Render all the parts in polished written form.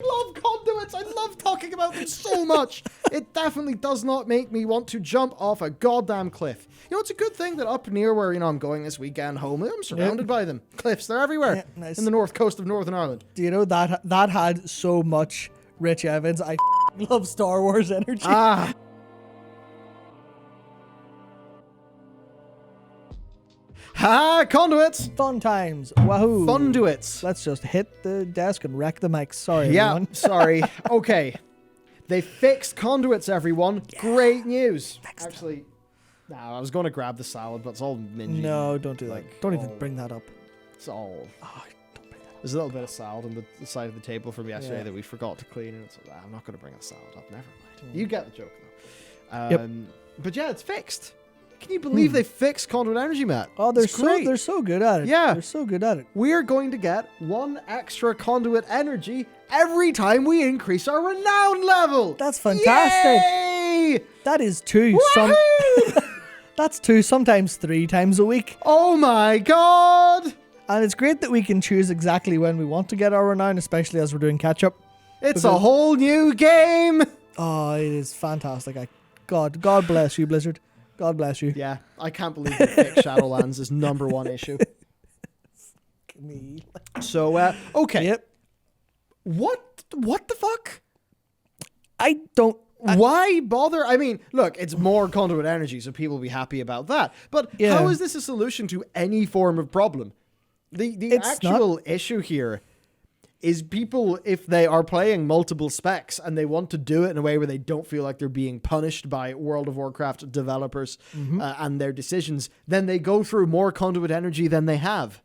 love conduits. I love talking about them so much. It definitely does not make me want to jump off a goddamn cliff. You know, it's a good thing that up near where, I'm going this weekend home, I'm surrounded by them. Cliffs, they're everywhere. Yeah, nice. In the north coast of Northern Ireland. Do you know that had so much Rich Evans? I love Star Wars energy. Ah. Ha! Conduits! Fun times. Wahoo. Funduits. Let's just hit the desk and wreck the mic. Sorry, Yeah, everyone. sorry. Okay. They fixed conduits, everyone. Yeah. Great news. Actually, no, I was going to grab the salad, but it's all mingy. No, don't do that. Don't even bring that up. It's all... Oh, don't bring that up. There's a little bit of salad on the side of the table from yesterday Yeah. that we forgot to clean, and it's like, I'm not going to bring a salad up. Never mind. You get the joke, though. Yep. But yeah, it's fixed. Can you believe they fixed conduit energy, Matt? Oh, It's great. they're so good at it. Yeah. They're so good at it. We're going to get 1 extra conduit energy every time we increase our renown level. That's fantastic. Yay! That is 2. That's 2, sometimes 3 times a week. Oh my god! And it's great that we can choose exactly when we want to get our renown, especially as we're doing catch up. It's a whole new game! Oh, it is fantastic. God bless you, Blizzard. God bless you. Yeah, I can't believe that fixed Shadowlands is #1 issue. Me. So, okay. Yep. What the fuck? I don't... Why bother? I mean, look, it's more conduit energy, so people will be happy about that. But how is this a solution to any form of problem? The actual issue here is people, if they are playing multiple specs and they want to do it in a way where they don't feel like they're being punished by World of Warcraft developers and their decisions, then they go through more conduit energy than they have.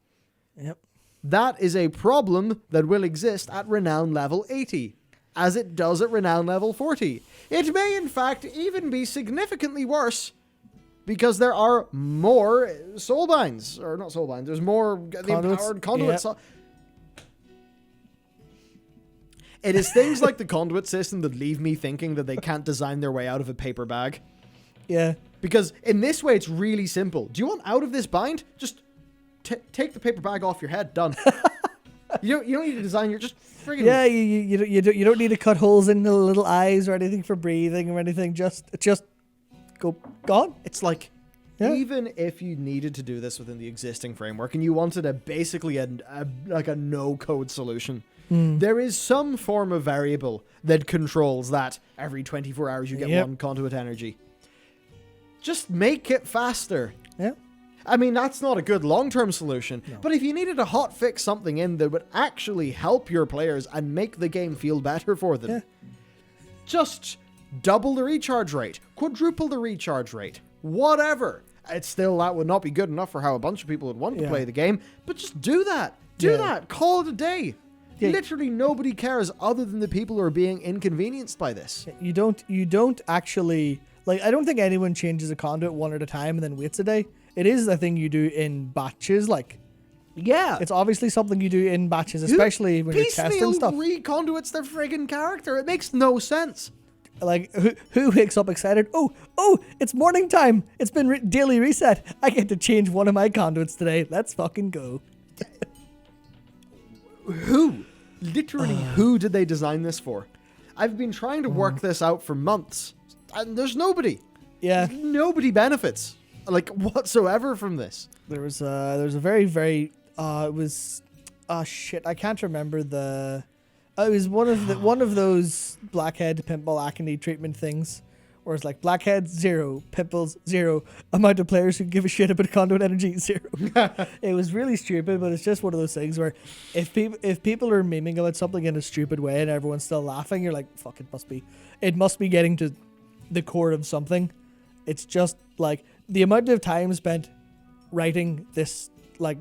Yep. That is a problem that will exist at renown level 80, as it does at renown level 40. It may, in fact, even be significantly worse because there are more soulbinds, or not soulbinds, there's more the empowered conduits. Yep. It is things like the conduit system that leave me thinking that they can't design their way out of a paper bag. Yeah. Because in this way, it's really simple. Do you want out of this bind? Just take the paper bag off your head. Done. You don't need to design your... Just friggin'... Yeah, you don't need to cut holes in the little eyes or anything for breathing or anything. Just go gone. It's like... Yeah. Even if you needed to do this within the existing framework and you wanted basically a no-code solution... There is some form of variable that controls that every 24 hours you get 1 conduit energy. Just make it faster. Yeah. I mean, that's not a good long-term solution, but if you needed to hotfix something in that would actually help your players and make the game feel better for them, just double the recharge rate, quadruple the recharge rate, whatever. That would not be good enough for how a bunch of people would want to play the game, but just do that. Do that. Call it a day. Yeah. Literally nobody cares other than the people who are being inconvenienced by this. You don't actually... Like, I don't think anyone changes a conduit 1 at a time and then waits a day. It is a thing you do in batches, like... Yeah. It's obviously something you do in batches, especially when you're testing stuff. Reconduits their friggin' character. It makes no sense. Like, who wakes up excited? Oh, it's morning time. It's been daily reset. I get to change one of my conduits today. Let's fucking go. Who? Literally, who did they design this for? I've been trying to work this out for months, and there's nobody. Yeah. Nobody benefits, like, whatsoever from this. There's a very, very, it was, shit, I can't remember it was one of those blackhead pimple acne treatment things. Where it's like blackheads 0, pimples 0, amount of players who give a shit about conduit energy 0. It was really stupid, but it's just one of those things where if people are memeing about something in a stupid way and everyone's still laughing, you're like, fuck, it must be getting to the core of something. It's just like the amount of time spent writing this, like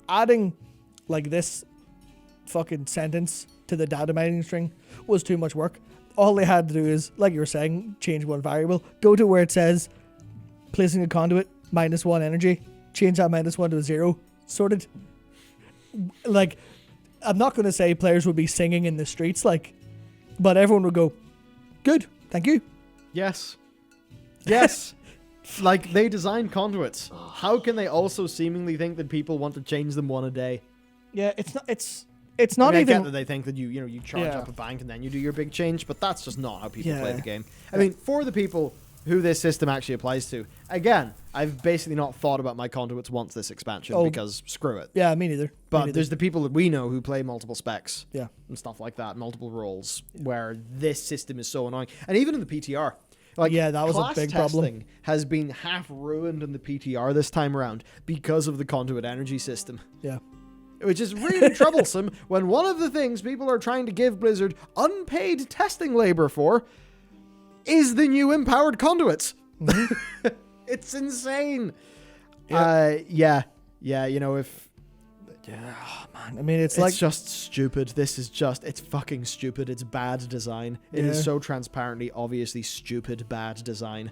adding like this fucking sentence to the data mining string was too much work. All they had to do is, like you were saying, change 1 variable, go to where it says placing a conduit -1 energy, change that -1 to a 0, sorted. Like, I'm not going to say players would be singing in the streets, like, but everyone would go, good, thank you. Yes. Yes. Like, they designed conduits. How can they also seemingly think that people want to change them 1 a day? Yeah, it's not, it's not I even get that they think that you charge up a bank and then you do your big change, but that's just not how people play the game. I mean, for the people who this system actually applies to, again, I've basically not thought about my conduits once this expansion because screw it. Yeah, me neither. But there's the people that we know who play multiple specs and stuff like that, multiple roles, where this system is so annoying. And even in the PTR, like, that was a big problem. Testing has been half ruined in the PTR this time around because of the conduit energy system. Yeah. Which is really troublesome when one of the things people are trying to give Blizzard unpaid testing labor for is the new empowered conduits. Mm-hmm. It's insane. Yeah. Oh, man. I mean, it's just stupid. This is it's fucking stupid. It's bad design. It is so transparently, obviously stupid, bad design.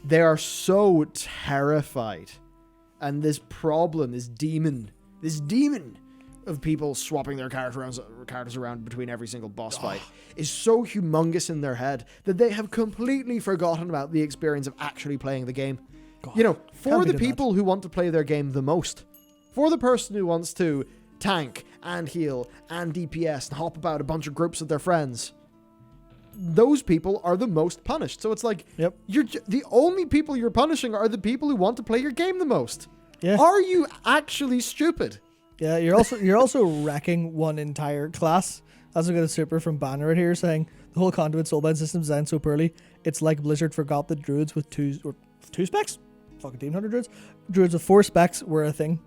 They are so terrified. And this problem, this demon of people swapping their characters around between every single boss fight is so humongous in their head that they have completely forgotten about the experience of actually playing the game. God, for the people who want to play their game the most, for the person who wants to tank and heal and DPS and hop about a bunch of groups of their friends, those people are the most punished. So it's like, you're the only people you're punishing are the people who want to play your game the most. Yeah. Are you actually stupid? Yeah, you're also wrecking one entire class. As we got a super from Banner right here saying the whole conduit soulbind system designed so poorly, it's like Blizzard forgot that druids with two specs, fucking 1,800 druids, druids with 4 specs were a thing.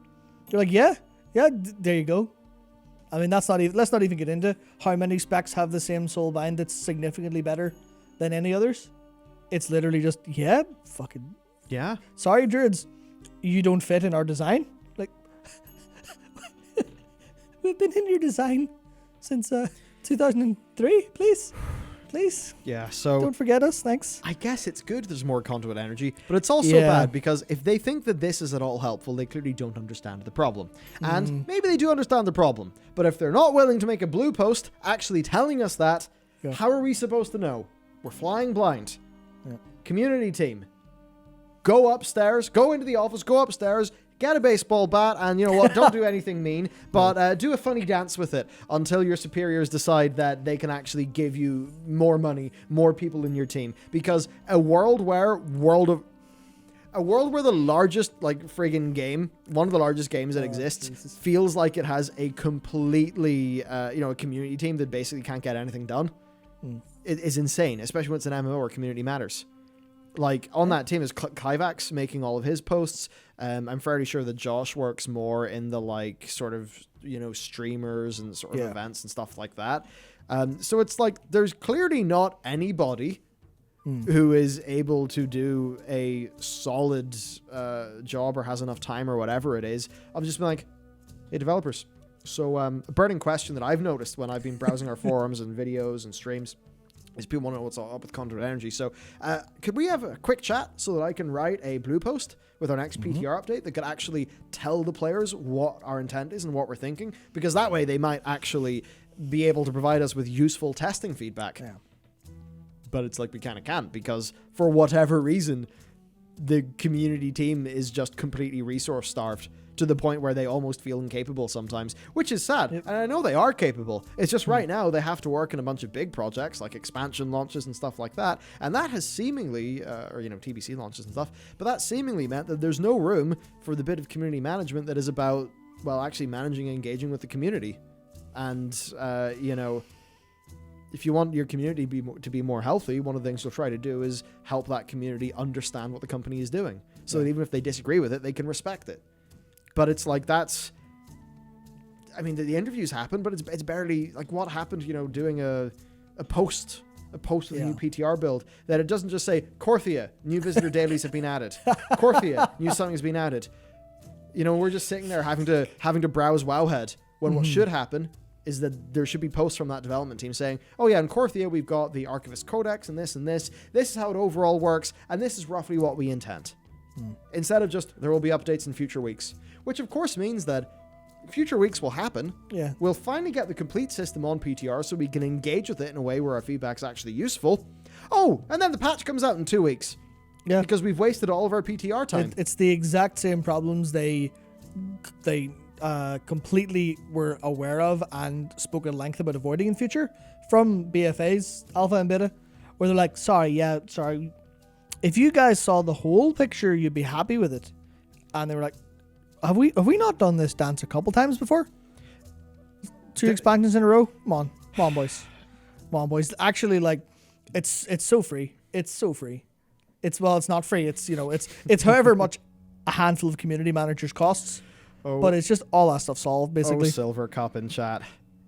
You're like, there you go. I mean, let's not even get into how many specs have the same soulbind that's significantly better than any others. It's literally just, fucking... Yeah. Sorry, druids. You don't fit in our design. Like, we've been in your design since 2003. Please. Yeah, so... Don't forget us, thanks. I guess it's good there's more conduit energy, but it's also bad because if they think that this is at all helpful, they clearly don't understand the problem. And maybe they do understand the problem, but if they're not willing to make a blue post actually telling us that, how are we supposed to know? We're flying blind. Yeah. Community team. Go upstairs, go into the office, go upstairs, get a baseball bat, and you know what, don't do anything mean, but do a funny dance with it until your superiors decide that they can actually give you more money, more people in your team. Because a world where the largest, friggin' game, one of the largest games that exists, feels like it has a completely, a community team that basically can't get anything done. It is insane, especially when it's an MMO where community matters. On that team is Clivax making all of his posts. I'm fairly sure that Josh works more in the, streamers and sort of events and stuff like that. So it's there's clearly not anybody who is able to do a solid job or has enough time or whatever it is. I've just been like, hey, developers. So a burning question that I've noticed when I've been browsing our forums and videos and streams is people want to know what's up with conduit energy. So could we have a quick chat so that I can write a blue post with our next PTR update that could actually tell the players what our intent is and what we're thinking? Because that way they might actually be able to provide us with useful testing feedback. Yeah. But it's we kind of can't because for whatever reason, the community team is just completely resource starved to the point where they almost feel incapable sometimes, which is sad. Yep. And I know they are capable. It's just right now they have to work in a bunch of big projects like expansion launches and stuff like that. And that has seemingly, TBC launches and stuff, but that seemingly meant that there's no room for the bit of community management that is about, actually managing and engaging with the community. And, if you want your community to be more healthy, one of the things you'll try to do is help that community understand what the company is doing. So that even if they disagree with it, they can respect it. But it's the interviews happen, but it's barely what happened, doing a post with a new PTR build, that it doesn't just say, Korthia, new visitor dailies have been added. Korthia, new something has been added. We're just sitting there having to browse Wowhead when what should happen is that there should be posts from that development team saying, oh yeah, in Korthia we've got the Archivist Codex and this and this. This is how it overall works, and this is roughly what we intend. Instead of just, there will be updates in future weeks. Which of course means that future weeks will happen. Yeah. We'll finally get the complete system on PTR so we can engage with it in a way where our feedback's actually useful. Oh, and then the patch comes out in 2 weeks. Yeah. Because we've wasted all of our PTR time. It's the exact same problems they completely were aware of and spoke at length about avoiding in future from BFA's alpha and beta, where they're like, sorry, if you guys saw the whole picture, you'd be happy with it. And they were like, have we not done this dance a couple times before? 2 expansions in a row? Come on, boys. Come on, boys. Actually, like, it's so free. It's so free. It's not free. It's however much a handful of community managers costs. But it's just all that stuff solved, basically. Silver Cup in chat.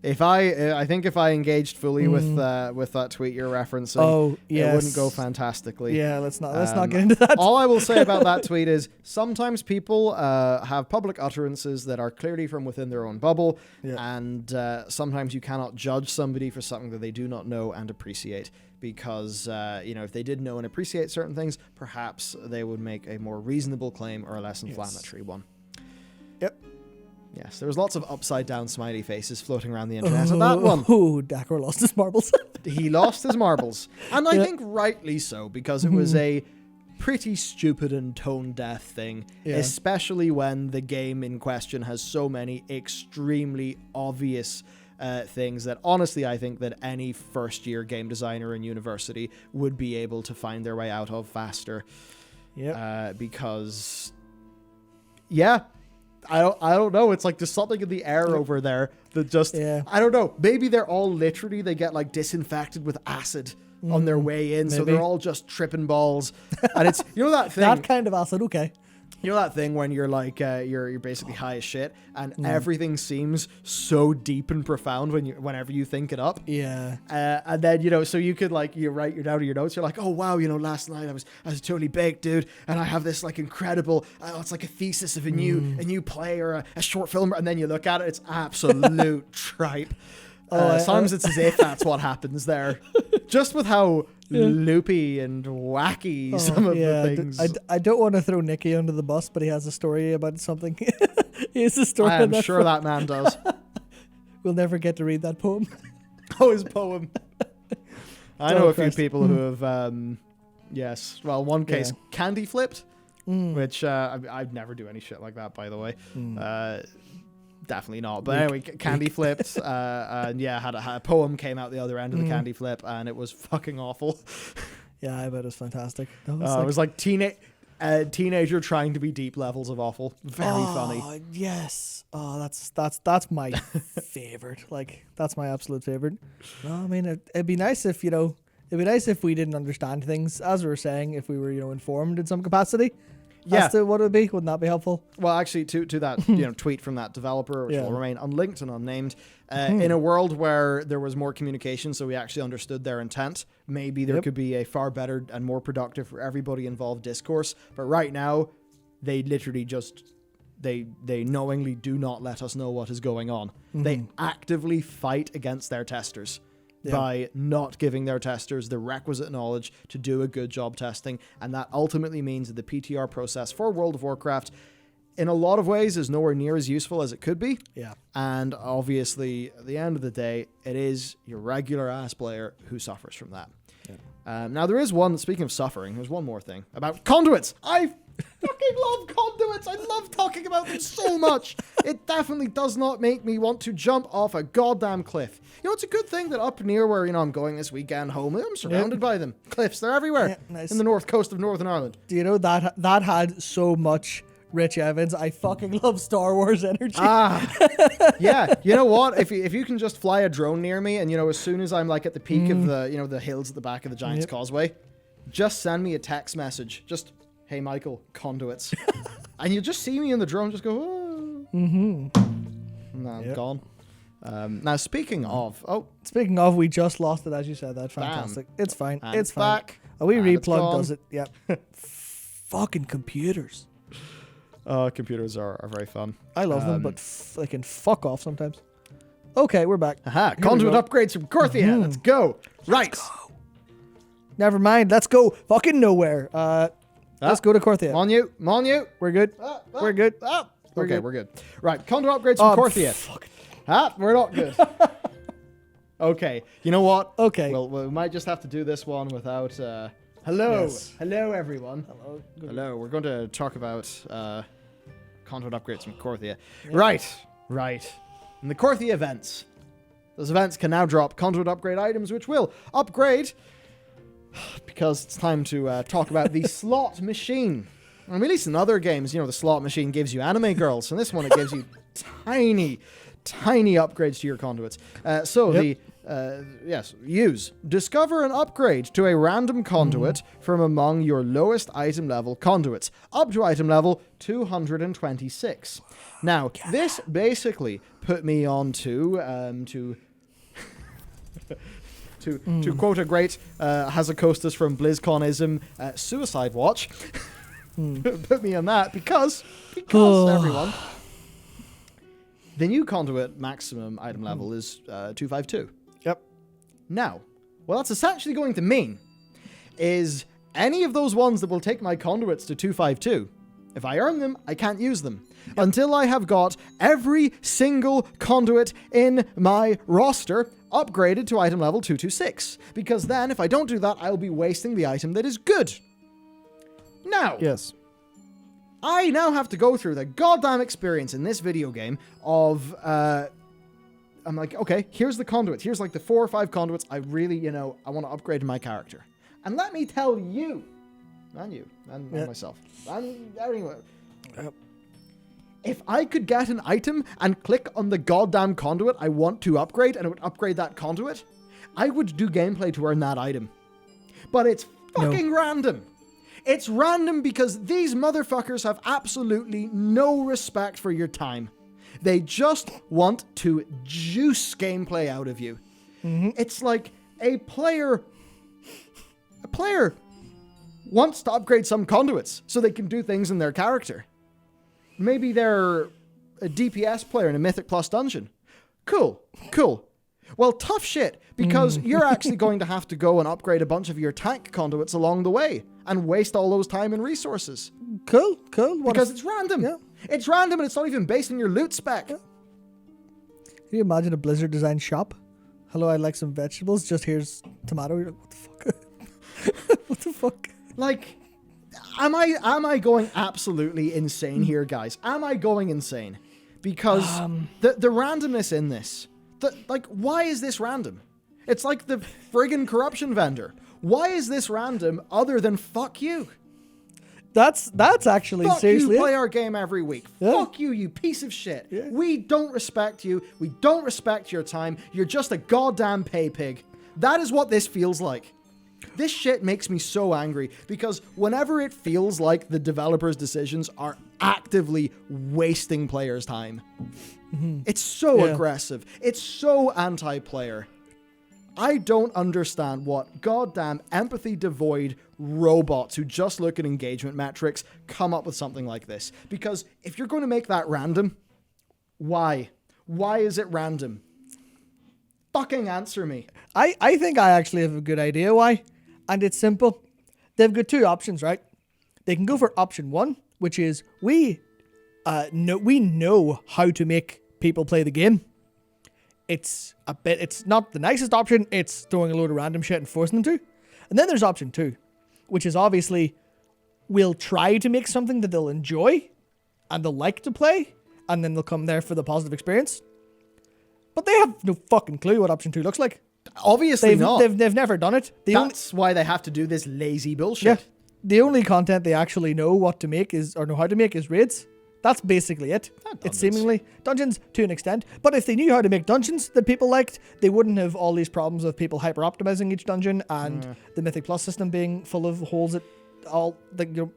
I think if I engaged fully with that tweet you're referencing, it wouldn't go fantastically. Yeah, let's not get into that. All I will say about that tweet is sometimes people have public utterances that are clearly from within their own bubble, and sometimes you cannot judge somebody for something that they do not know and appreciate. Because if they did know and appreciate certain things, perhaps they would make a more reasonable claim or a less inflammatory one. Yep. Yes, there was lots of upside-down smiley faces floating around the internet at that one. Oh, Dakar lost his marbles. He lost his marbles. And I think rightly so, because it was a pretty stupid and tone-deaf thing, especially when the game in question has so many extremely obvious things that, honestly, I think that any first-year game designer in university would be able to find their way out of faster. Yeah. Because... Yeah. I don't know. It's like there's something in the air over there that just, I don't know. Maybe they're all literally, they get like disinfected with acid on their way in. Maybe. So they're all just tripping balls. And it's, that thing. That kind of acid, okay. That thing when you're like, you're basically high as shit and everything seems so deep and profound whenever you think it up. Yeah. And then, so you could like, you write down your notes. You're like, oh wow, last night I was totally baked, dude. And I have this like incredible, it's like a thesis of a new play or a short film. And then you look at it, it's absolute tripe. Sometimes it's as if that's what happens there. Just with how loopy and wacky some of the things. I don't want to throw Nicky under the bus, but he has a story about something. He has a story. I am sure that man does. We'll never get to read that poem. Oh, his poem. I know a few people who have, one case candy flipped, which I'd never do any shit like that, by the way. Definitely not. But anyway, candy flipped, and had a poem came out the other end of the candy flip, and it was fucking awful. Yeah, I bet it was fantastic. It was like teenager trying to be deep levels of awful. Very funny. Yes. Oh, that's my favorite. Like, that's my absolute favorite. No, I mean, it'd be nice if we didn't understand things, as we were saying, if we were informed in some capacity. As to what it would be. Wouldn't that be helpful? Well, actually, to that tweet from that developer, which will remain unlinked and unnamed, in a world where there was more communication, so we actually understood their intent, maybe there could be a far better and more productive for everybody involved discourse. But right now, they literally just they knowingly do not let us know what is going on. They actively fight against their testers. By not giving their testers the requisite knowledge to do a good job testing. And that ultimately means that the PTR process for World of Warcraft, in a lot of ways, is nowhere near as useful as it could be. Yeah. And obviously, at the end of the day, it is your regular ass player who suffers from that. Yeah. Now, there is one, speaking of suffering, there's one more thing about conduits. I fucking love conduits. I love talking about them so much. It definitely does not make me want to jump off a goddamn cliff. It's a good thing that up near where, I'm going this weekend home, I'm surrounded by them. Cliffs, they're everywhere. Yeah, nice. In the north coast of Northern Ireland. Do you know that had so much Rich Evans? I fucking love Star Wars energy. Yeah. You know what? If you can just fly a drone near me and, as soon as I'm like at the peak of the, the hills at the back of the Giant's Causeway, just send me a text message. Just, hey, Michael, conduits. And you'll just see me in the drone just go, oh. And I'm gone. Now, speaking of, we just lost it as you said that. Fantastic. Damn. It's fine. And it's fine. Back. We replugged, does it? Yep. Fucking computers. Computers are very fun. I love them, but they can fuck off sometimes. Okay, we're back. Aha, conduit upgrades from Korthia. Let's go. Right. Let's go. Never mind. Let's go fucking nowhere. Let's go to Korthia. On you. We're good. We're good. Okay, we're good. Right, conduit upgrades from Korthia. We're not good. Okay, you know what? Okay. Well, we might just have to do this one without... Hello. Yes. Hello, everyone. Hello. Hello. We're going to talk about conduit upgrades from Korthia. Yeah. Right. In the Korthia events, those events can now drop conduit upgrade items, which will upgrade, because it's time to talk about the slot machine. And at least in other games, the slot machine gives you anime girls. In this one, it gives you tiny upgrades to your conduits. Use. Discover an upgrade to a random conduit from among your lowest item level conduits, up to item level 226. Now, this basically put me on to quote a great Hazakostas from BlizzConism, Suicide Watch. Put me on that because everyone... The new conduit maximum item level is 252. Yep. Now, what that's essentially going to mean is any of those ones that will take my conduits to 252, if I earn them, I can't use them until I have got every single conduit in my roster upgraded to item level 226. Because then, if I don't do that, I'll be wasting the item that is good. Now, yes. I now have to go through the goddamn experience in this video game of, I'm like, okay, here's the conduits. Here's like the 4 or 5 conduits I really, I want to upgrade my character. And let me tell you, and myself, and everyone, if I could get an item and click on the goddamn conduit I want to upgrade and it would upgrade that conduit, I would do gameplay to earn that item. But it's fucking random. It's random because these motherfuckers have absolutely no respect for your time. They just want to juice gameplay out of you. Mm-hmm. It's like a player wants to upgrade some conduits so they can do things in their character. Maybe they're a DPS player in a Mythic Plus dungeon. Cool. Well, tough shit, because you're actually going to have to go and upgrade a bunch of your tank conduits along the way and waste all those time and resources. Cool. Because it's random. Yeah. It's random and it's not even based on your loot spec. Yeah. Can you imagine a Blizzard designed shop? Hello, I'd like some vegetables. Just here's tomato. You're like, what the fuck? What the fuck? Like, am I going absolutely insane here, guys? Am I going insane? Because the randomness in this... why is this random? It's like the friggin' corruption vendor. Why is this random other than fuck you? That's actually fuck seriously. You play our game every week. Yeah. Fuck you, you piece of shit. Yeah. We don't respect you. We don't respect your time. You're just a goddamn pay pig. That is what this feels like. This shit makes me so angry because whenever it feels like the developers' decisions are actively wasting players' time, it's so aggressive. It's so anti-player. I don't understand what goddamn empathy-devoid robots who just look at engagement metrics come up with something like this. Because if you're going to make that random, why? Why is it random? Fucking answer me. I think I actually have a good idea why. And it's simple. They've got 2 options, right? They can go for option 1, which is we know how to make people play the game. It's not the nicest option. It's throwing a load of random shit and forcing them to. And then there's option 2, which is obviously we'll try to make something that they'll enjoy and they'll like to play, and then they'll come there for the positive experience. But they have no fucking clue what option 2 looks like. Obviously not. They've never done it. That's why they have to do this lazy bullshit. Yeah. The only content they actually know what to make know how to make is raids. That's basically it. It's seemingly dungeons to an extent. But if they knew how to make dungeons that people liked, they wouldn't have all these problems of people hyper-optimizing each dungeon and the Mythic Plus system being full of holes at all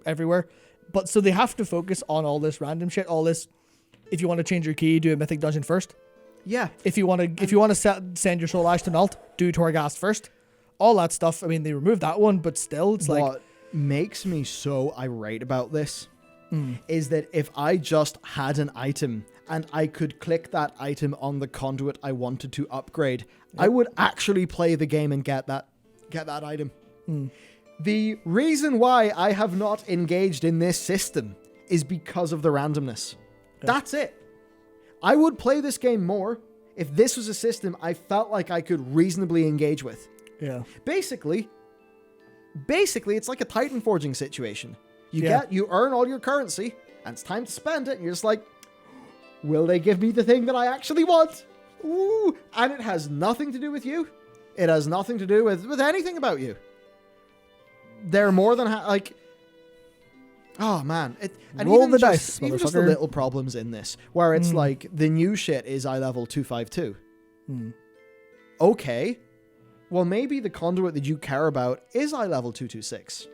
everywhere. But so they have to focus on all this random shit, all this. If you want to change your key, do a Mythic dungeon first. Yeah. If you want to send your Soul Ash to Nalt, do Torghast first. All that stuff. I mean, they removed that one, but still, it's like. What makes me so irate about this is that if I just had an item and I could click that item on the conduit I wanted to upgrade, I would actually play the game and get that item. The reason why I have not engaged in this system is because of the randomness. Yeah. That's it. I would play this game more if this was a system I felt like I could reasonably engage with. Yeah. Basically, it's like a Titan forging situation. You earn all your currency, and it's time to spend it, and you're just like, will they give me the thing that I actually want? Ooh, and it has nothing to do with you. It has nothing to do with anything about you. They're more than oh man, and Roll even the just, dice, even just the motherfucker. little problems in this, where it's like the new shit is eye level 252. Okay, well maybe the conduit that you care about is eye level 226.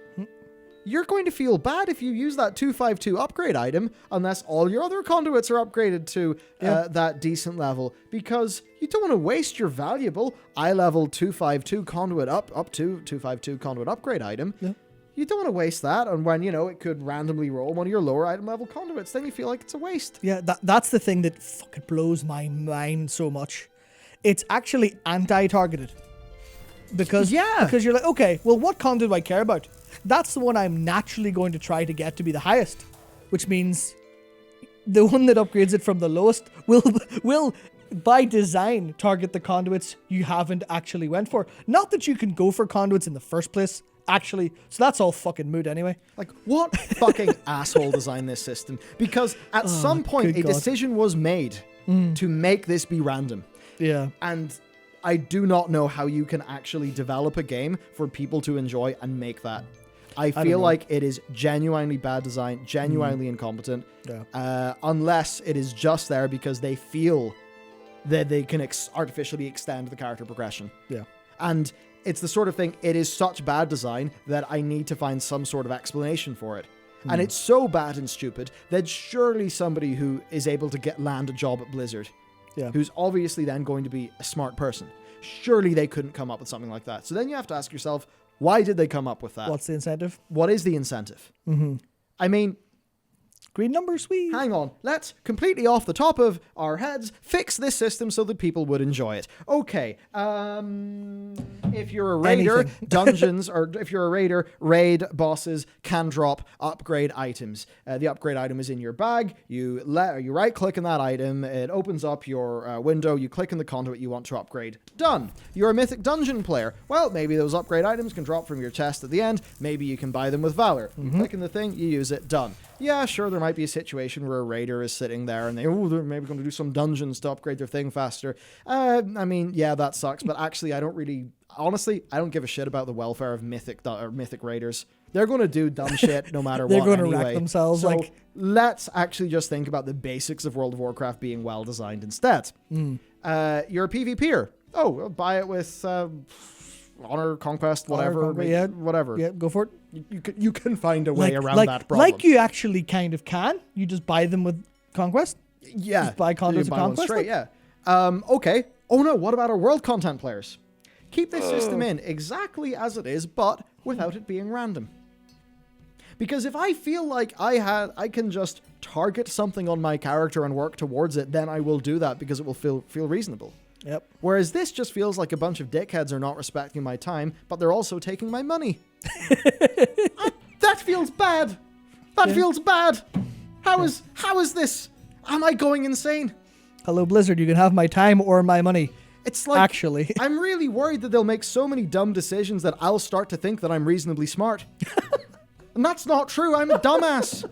You're going to feel bad if you use that 252 upgrade item unless all your other conduits are upgraded to that decent level, because you don't want to waste your valuable eye level 252 conduit up to 252 conduit upgrade item. Yeah. You don't want to waste that on when, it could randomly roll one of your lower item level conduits. Then you feel like it's a waste. Yeah, that's the thing that fucking blows my mind so much. It's actually anti-targeted. Because you're like, okay, well, what conduit do I care about? That's the one I'm naturally going to try to get to be the highest, which means the one that upgrades it from the lowest will by design target the conduits you haven't actually went for. Not that you can go for conduits in the first place, actually. So that's all fucking moot anyway. Like, what fucking asshole designed this system? Because at some point, a decision was made to make this be random. Yeah. And I do not know how you can actually develop a game for people to enjoy and make that. I feel like it is genuinely bad design, genuinely incompetent, unless it is just there because they feel that they can artificially extend the character progression. Yeah. And it's the sort of thing, it is such bad design that I need to find some sort of explanation for it. And it's so bad and stupid that surely somebody who is able to land a job at Blizzard, who's obviously then going to be a smart person, surely they couldn't come up with something like that. So then you have to ask yourself, why did they come up with that? What's the incentive? What is the incentive? I mean, green numbers, sweet. Hang on. Let's completely off the top of our heads fix this system so that people would enjoy it. Okay. If you're a raider, dungeons, or if you're a raider, raid bosses can drop upgrade items. The upgrade item is in your bag. You right click on that item. It opens up your window. You click on the conduit you want to upgrade. Done. You're a mythic dungeon player. Well, maybe those upgrade items can drop from your chest at the end. Maybe you can buy them with Valor. You click on the thing, you use it. Done. Yeah, sure, there might be a situation where a raider is sitting there and they're maybe going to do some dungeons to upgrade their thing faster. I mean, yeah, that sucks, but actually, honestly, I don't give a shit about the welfare of mythic raiders. They're going to do dumb shit no matter what. They're going to wreck themselves. So let's actually just think about the basics of World of Warcraft being well designed instead. You're a PvPer. Oh, buy it with honor, conquest, whatever. Whatever. Yeah, go for it. You can find a way around that problem. Like you actually kind of can. You just buy them with conquest. Yeah. Just buy conduits of conquest. Straight, yeah. Okay. Oh no, what about our world content players? Keep this system in exactly as it is, but without it being random. Because if I feel like I can just target something on my character and work towards it, then I will do that because it will feel reasonable. Yep. Whereas this just feels like a bunch of dickheads are not respecting my time, but they're also taking my money. That feels bad. That feels bad. How is this? Am I going insane? Hello, Blizzard. You can have my time or my money. It's like, actually, I'm really worried that they'll make so many dumb decisions that I'll start to think that I'm reasonably smart. And that's not true. I'm a dumbass.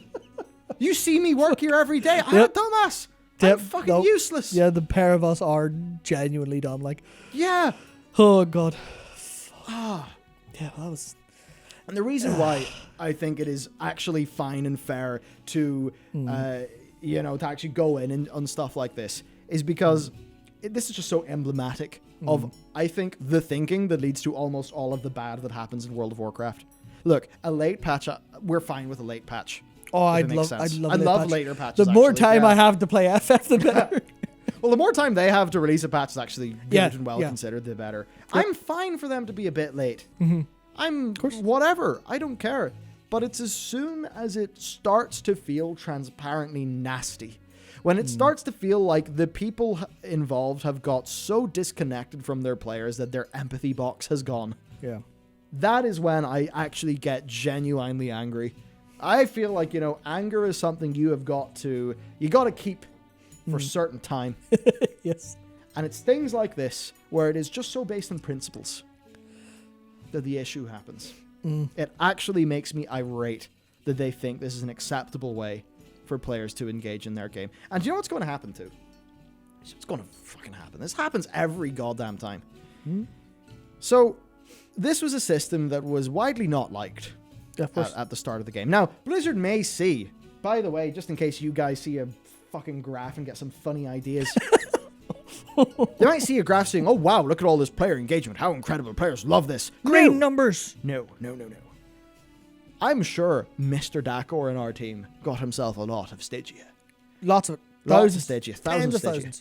You see me work here every day. I'm a dumbass. I'm fucking useless. Yeah, the pair of us are genuinely dumb. Yeah. Oh, God. Yeah, that was... And the reason why I think it is actually fine and fair to, to actually go in on stuff like this is because this is just so emblematic of, I think, the thinking that leads to almost all of the bad that happens in World of Warcraft. Look, a late patch, we're fine with a late patch. Oh, I love later patches. The more time I have to play FF, the better. Well, the more time they have to release a patch that's actually good and well considered, the better. Yep. I'm fine for them to be a bit late. I'm whatever. I don't care. But it's as soon as it starts to feel transparently nasty, when it starts to feel like the people involved have got so disconnected from their players that their empathy box has gone. Yeah. That is when I actually get genuinely angry. I feel like, anger is something you got to keep for certain time. Yes. And it's things like this where it is just so based on principles that the issue happens. It actually makes me irate that they think this is an acceptable way for players to engage in their game. And do you know what's going to happen too? It's going to fucking happen. This happens every goddamn time. So, this was a system that was widely not liked at the start of the game. Now, Blizzard may see, by the way, just in case you guys see a fucking graph and get some funny ideas, they might see a graph saying, oh wow, look at all this player engagement. How incredible. Players love this. Green numbers. No. I'm sure Mr. Dakor in our team got himself a lot of Stygia. Lots of it. Lots of Stygia. Thousands of Stygia.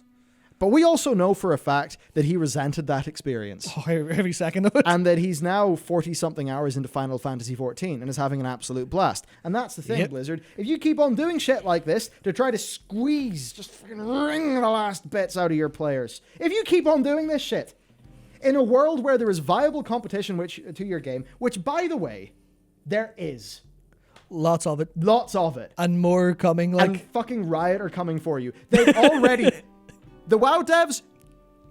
But we also know for a fact that he resented that experience. Oh, every second of it. And that he's now 40-something hours into Final Fantasy XIV and is having an absolute blast. And that's the thing, Blizzard. If you keep on doing shit like this to try to squeeze, just fucking wring the last bits out of your players. If you keep on doing this shit, in a world where there is viable competition to your game, which, by the way, there is. Lots of it. And more coming. And fucking Riot are coming for you. They've already... The WoW devs,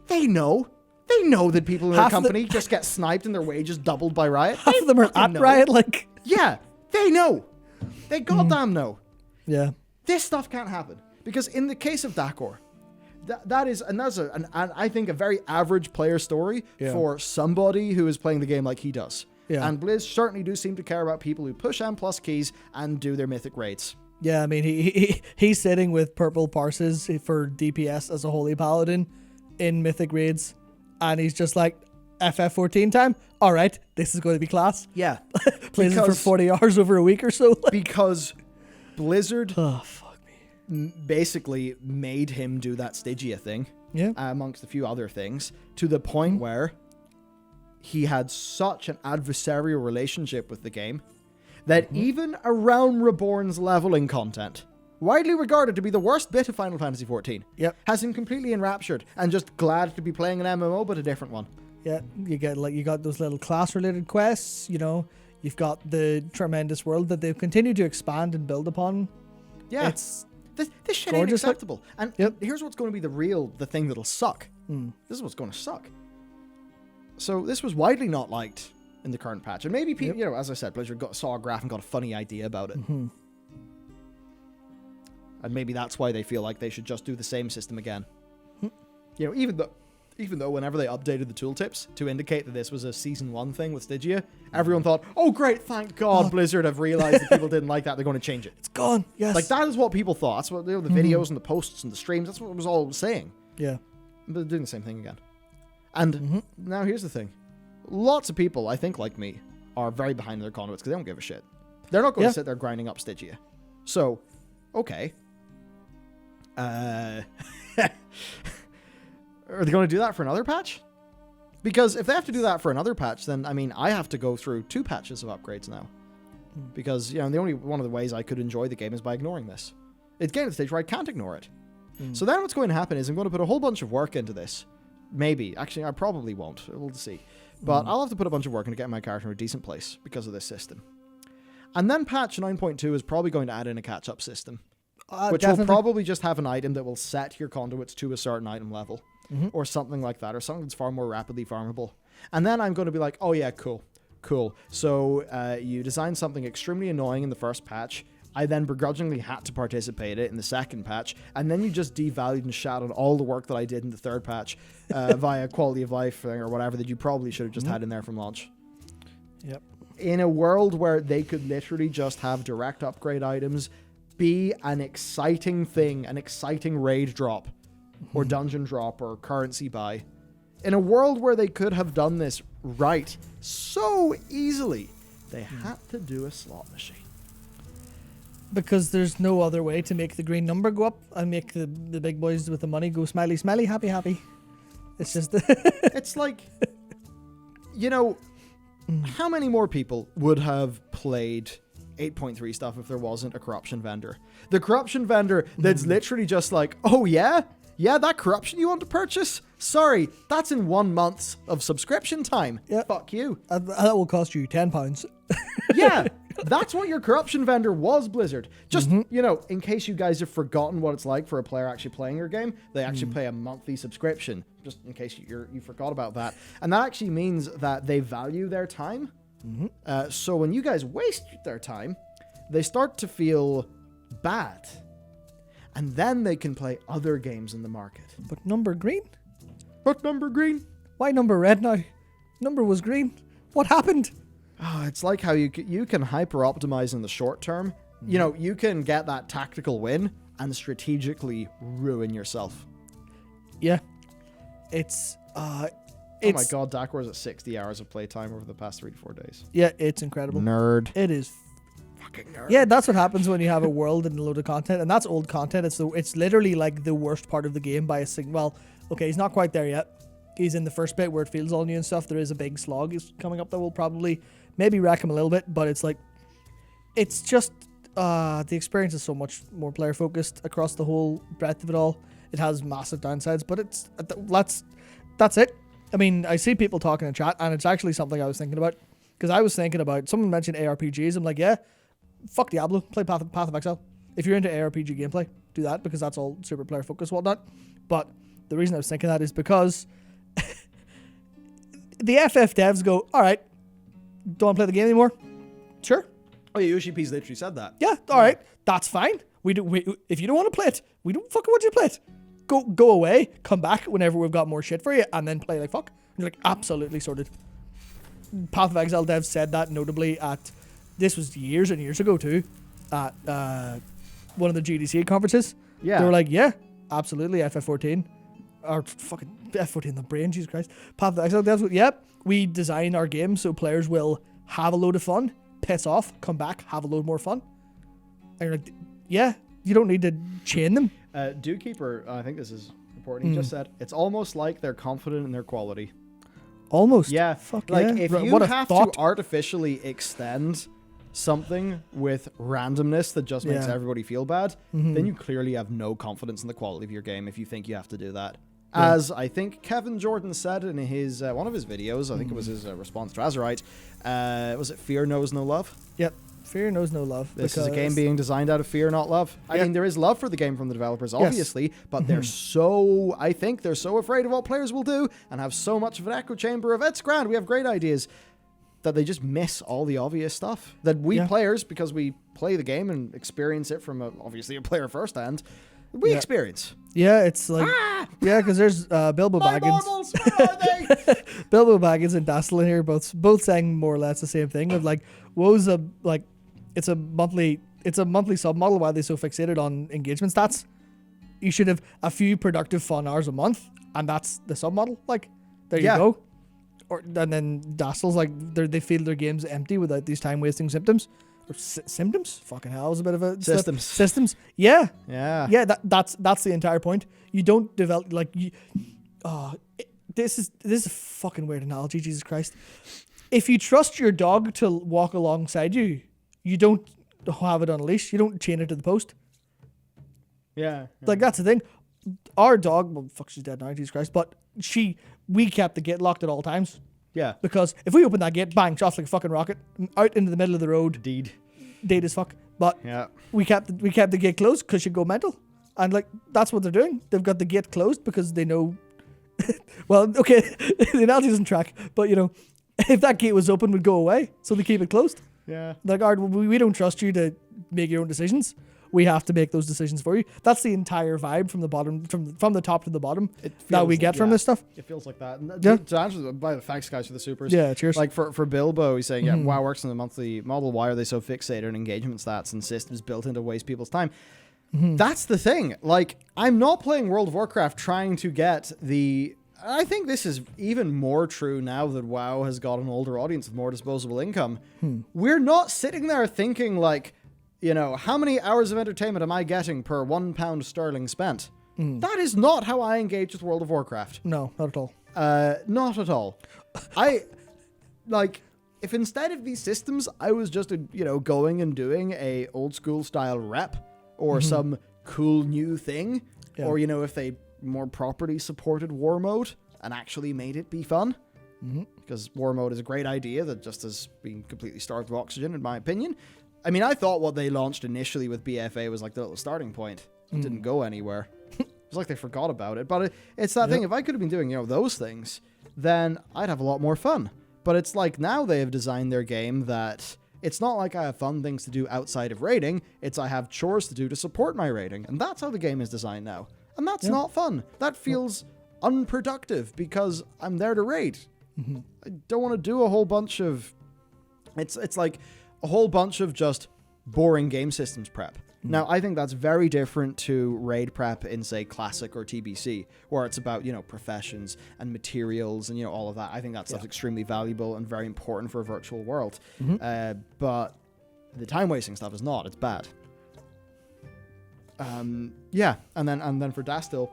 they know. They know that people in their company just get sniped and their wages doubled by Riot. Half of them are at Riot, like... Yeah, they know. They goddamn know. Yeah. This stuff can't happen. Because in the case of Dakor, that's I think, a very average player story for somebody who is playing the game like he does. Yeah. And Blizz certainly do seem to care about people who push M+ keys and do their mythic raids. Yeah, I mean, he's sitting with purple parses for DPS as a holy paladin in mythic raids, and he's just like, FF14 time? All right, this is going to be class. Yeah. Plays it for 40 hours over a week or so. Because Blizzard basically made him do that Stygia thing, amongst a few other things, to the point where he had such an adversarial relationship with the game that even A Realm Reborn's leveling content, widely regarded to be the worst bit of Final Fantasy XIV, has him completely enraptured and just glad to be playing an MMO, but a different one. Yeah, you got those little class-related quests, you know, you've got the tremendous world that they've continued to expand and build upon. Yeah, this shit ain't acceptable. And here's what's going to be the thing that'll suck. This is what's going to suck. So this was widely not liked in the current patch. And maybe people, you know, as I said, Blizzard saw a graph and got a funny idea about it. And maybe that's why they feel like they should just do the same system again. You know, even though whenever they updated the tooltips to indicate that this was a Season 1 thing with Stygia, everyone thought, oh great, thank God Blizzard have realized that people didn't like that, they're going to change it. It's gone, yes. Like, that is what people thought. That's what, you know, the videos and the posts and the streams, that's what it was all saying. Yeah. But they're doing the same thing again. And now here's the thing. Lots of people, I think, like me, are very behind their conduits because they don't give a shit. They're not going to sit there grinding up Stygia. So, okay. Are they going to do that for another patch? Because if they have to do that for another patch, then, I mean, I have to go through 2 patches of upgrades now. Because, you know, the only one of the ways I could enjoy the game is by ignoring this. It's getting to the stage where I can't ignore it. So then what's going to happen is I'm going to put a whole bunch of work into this. Maybe. Actually, I probably won't. We'll see. But I'll have to put a bunch of work into getting my character in a decent place because of this system. And then patch 9.2 is probably going to add in a catch-up system. Which will probably just have an item that will set your conduits to a certain item level. Or something like that. Or something that's far more rapidly farmable. And then I'm going to be like, oh yeah, cool. So you designed something extremely annoying in the first patch. I then begrudgingly had to participate in the second patch, and then you just devalued and shat on all the work that I did in the third patch via quality of life thing or whatever that you probably should have just had in there from launch. Yep. In a world where they could literally just have direct upgrade items be an exciting thing, an exciting raid drop or dungeon drop or currency buy. In a world where they could have done this right so easily, they had to do a slot machine. Because there's no other way to make the green number go up and make the big boys with the money go smiley, smiley, happy, happy. It's just... It's like, you know, how many more people would have played 8.3 stuff if there wasn't a corruption vendor? The corruption vendor that's literally just like, oh yeah? Yeah, that corruption you want to purchase? Sorry, that's in 1 month of subscription time. Yep. Fuck you. That will cost you £10. Yeah, that's what your corruption vendor was, Blizzard. Just, you know, in case you guys have forgotten what it's like for a player actually playing your game, they actually pay a monthly subscription, just in case you forgot about that. And that actually means that they value their time. So when you guys waste their time, they start to feel bad and then they can play other games in the market. But number green? But number green? Why number red now? Number was green. What happened? It's like how you can hyper-optimize in the short term. You know, you can get that tactical win and strategically ruin yourself. Yeah. It's Oh my god, Dakwar's at 60 hours of playtime over the past 3 to 4 days. Yeah, it's incredible. Nerd. It is. Fucking nerd. Yeah, that's what happens when you have a world and a load of content, and that's old content. It's literally like the worst part of the game by a single. Well, okay, he's not quite there yet. He's in the first bit where it feels all new and stuff. There is a big slog is coming up that will probably maybe wreck him a little bit, but it's like, it's just the experience is so much more player focused across the whole breadth of it all. It has massive downsides, but that's it. I mean, I see people talking in chat, and it's actually something I was thinking about, because I was thinking about, someone mentioned ARPGs. I'm like, yeah, fuck Diablo, play Path of Exile. If you're into ARPG gameplay, do that, because that's all super player focused, whatnot. But the reason I was thinking that is because the FF devs go, all right, don't want to play the game anymore? Sure. Oh yeah, Yoshi P's literally said that. Yeah, all right, that's fine. If you don't want to play it, we don't fucking want you to play it. Go away, come back whenever we've got more shit for you, and then play like fuck. And you're like, absolutely sorted. Path of Exile devs said that notably this was years and years ago too, at one of the GDC conferences. Yeah. They were like, yeah, absolutely, FF14. Or fucking F14 in the brain, Jesus Christ. Path of Exile devs, yep, we design our game so players will have a load of fun, piss off, come back, have a load more fun. And you're like, yeah, you don't need to chain them. Dewkeeper, I think this is important, he just said, it's almost like they're confident in their quality. Almost. Yeah. Fuck like, yeah. if you what a have thought. to artificially extend something with randomness that just makes everybody feel bad, then you clearly have no confidence in the quality of your game if you think you have to do that. Yeah. As I think Kevin Jordan said in his one of his videos, I think it was his response to Azurite, was it Fear Knows No Love? Yep. Fear knows no love. This is a game being designed out of fear, not love. I mean, there is love for the game from the developers, obviously, but they're I think they're so afraid of what players will do and have so much of an echo chamber of, it's grand, we have great ideas, that they just miss all the obvious stuff. That we players, because we play the game and experience it from obviously a player first hand, we experience. Yeah, it's like, because there's Bilbo My Baggins. marbles, where are they? Bilbo Baggins and Dastel in here, both saying more or less the same thing of like, WoW's it's a monthly submodel. Why are they so fixated on engagement stats? You should have a few productive fun hours a month, and that's the submodel. Like, there you go. And then Dastel's like, they feel their game's empty without these time wasting symptoms. Or symptoms? Fucking hell, it was a bit of a Systems. Systems. Yeah. Yeah. Yeah. That's the entire point. You don't develop this is a fucking weird analogy. Jesus Christ. If you trust your dog to walk alongside you, you don't have it on a leash. You don't chain it to the post. Yeah. Like, that's the thing. Our dog, well, fuck, she's dead now, Jesus Christ. But we kept the gate locked at all times. Yeah. Because if we open that gate, bang, off like a fucking rocket, out into the middle of the road. Indeed. Dead as fuck. But we kept the gate closed because she'd go mental. And like, that's what they're doing. They've got the gate closed because they know. Well, okay, the analogy doesn't track, but you know, if that gate was open, we'd go away. So they keep it closed. Yeah. Like, we don't trust you to make your own decisions. We have to make those decisions for you. That's the entire vibe from the bottom, from the top to the bottom that we get from this stuff. It feels like that. And to answer by the thanks guys for the supers. Yeah, cheers. Like for Bilbo, he's saying, WoW works in the monthly model. Why are they so fixated on engagement stats and systems built in to waste people's time? That's the thing. Like, I'm not playing World of Warcraft trying to get the... I think this is even more true now that WoW has got an older audience with more disposable income. We're not sitting there thinking like, you know, how many hours of entertainment am I getting per £1 sterling spent? That is not how I engage with World of Warcraft. No, not at all. Not at all. If instead of these systems, I was just, going and doing a old school style rep or some cool new thing, or, if they more properly supported war mode and actually made it be fun, because war mode is a great idea that just has been completely starved of oxygen, in my opinion. I mean, I thought what they launched initially with BFA was like the little starting point. It didn't go anywhere. It was like they forgot about it. But it's that thing. If I could have been doing, those things, then I'd have a lot more fun. But it's like now they have designed their game that It's not like I have fun things to do outside of raiding. It's I have chores to do to support my raiding. And that's how the game is designed now. And that's not fun. That feels unproductive because I'm there to raid. I don't want to do a whole bunch of... It's like a whole bunch of just boring game systems prep. Now, I think that's very different to raid prep in, say, Classic or TBC, where it's about, professions and materials and, all of that. I think that stuff's extremely valuable and very important for a virtual world. But the time-wasting stuff is not. It's bad. And then for Dastil,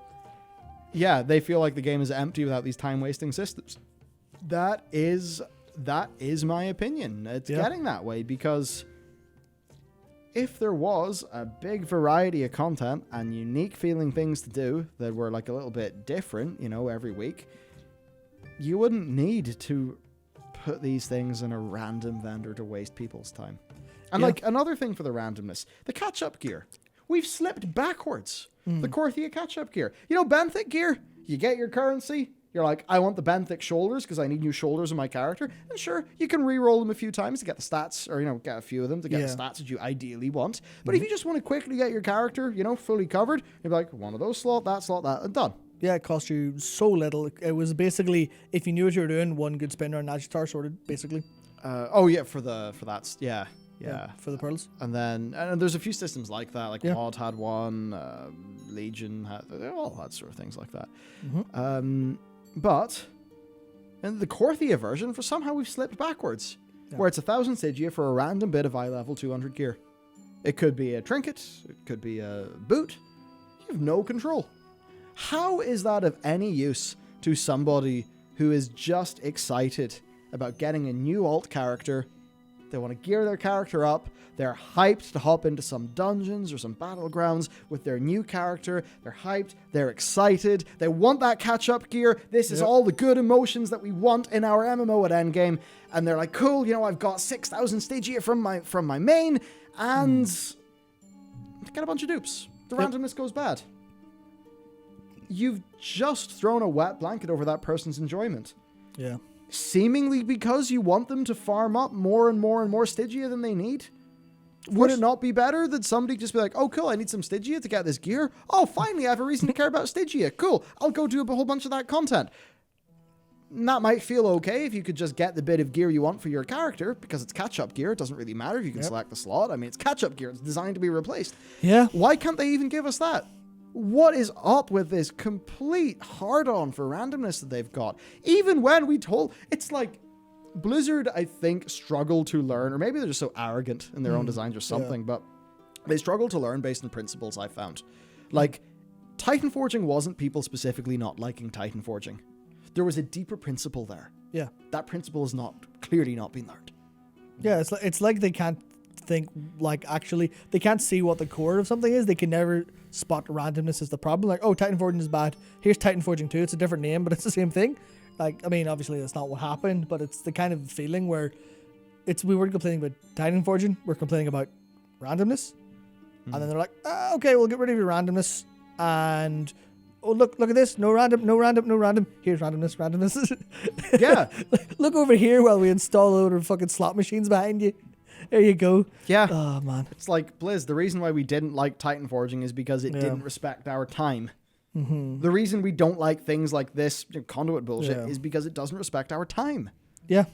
they feel like the game is empty without these time-wasting systems. That is my opinion. It's getting that way because... if there was a big variety of content and unique feeling things to do that were like a little bit different, every week, you wouldn't need to put these things in a random vendor to waste people's time. And like another thing for the randomness, the catch-up gear. We've slipped backwards. The Korthia catch-up gear. Benthic gear, you get your currency. You're like, I want the benthic shoulders because I need new shoulders in my character. And sure, you can re-roll them a few times to get the stats, or, get a few of them to get the stats that you ideally want. But if you just want to quickly get your character, fully covered, you're like, one of those slot, that, and done. Yeah, it cost you so little. It was basically, if you knew what you were doing, one good spinner and Agitar sorted, basically. For the pearls. And then there's a few systems like that, like Mod had one, Legion had, all that sort of things like that. But in the Korthia version, for somehow we've slipped backwards, where it's 1,000 Stygia for a random bit of eye level 200 gear. It could be a trinket, it could be a boot. You have no control. How is that of any use to somebody who is just excited about getting a new alt character? They want to gear their character up. They're hyped to hop into some dungeons or some battlegrounds with their new character. They're hyped. They're excited. They want that catch-up gear. This is all the good emotions that we want in our MMO at endgame. And they're like, cool, I've got 6,000 Stygia from my main, and get a bunch of dupes. The randomness goes bad. You've just thrown a wet blanket over that person's enjoyment. Yeah. Seemingly because you want them to farm up more and more and more Stygia than they need? Would it not be better that somebody just be like, oh, cool, I need some Stygia to get this gear? Oh, finally, I have a reason to care about Stygia. Cool, I'll go do a whole bunch of that content. And that might feel okay if you could just get the bit of gear you want for your character, because it's catch-up gear. It doesn't really matter if you can select the slot. I mean, it's catch-up gear. It's designed to be replaced. Yeah. Why can't they even give us that? What is up with this complete hard-on for randomness that they've got? Even when we told... It's like... Blizzard, I think, struggle to learn, or maybe they're just so arrogant in their own designs or something, but they struggle to learn based on principles, I found. Like, Titan Forging wasn't people specifically not liking Titan Forging. There was a deeper principle there. Yeah. That principle has clearly not been learned. Yeah, it's like they can't think, actually, they can't see what the core of something is. They can never spot randomness as the problem. Like, oh, Titan Forging is bad. Here's Titan Forging 2. It's a different name, but it's the same thing. Obviously that's not what happened, but it's the kind of feeling where we weren't complaining about Titan Forging, we're complaining about randomness. And then they're like, okay, we'll get rid of your randomness. And, oh, look at this. No random. Here's randomness. Yeah. Look over here while we install a load of fucking slot machines behind you. There you go. Yeah. Oh, man. It's like, Blizz, the reason why we didn't like Titan Forging is because it didn't respect our time. The reason we don't like things like this conduit bullshit is because it doesn't respect our time. Yeah.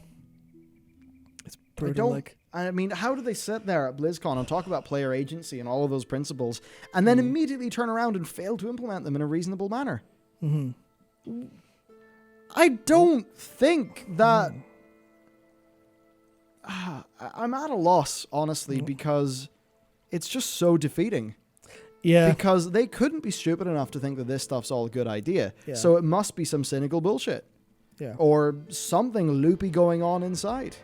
It's brutal. I mean, how do they sit there at BlizzCon and talk about player agency and all of those principles and then immediately turn around and fail to implement them in a reasonable manner? I don't think that... I'm at a loss, honestly, because it's just so defeating. Yeah. Because they couldn't be stupid enough to think that this stuff's all a good idea. Yeah. So it must be some cynical bullshit. Yeah. Or something loopy going on inside.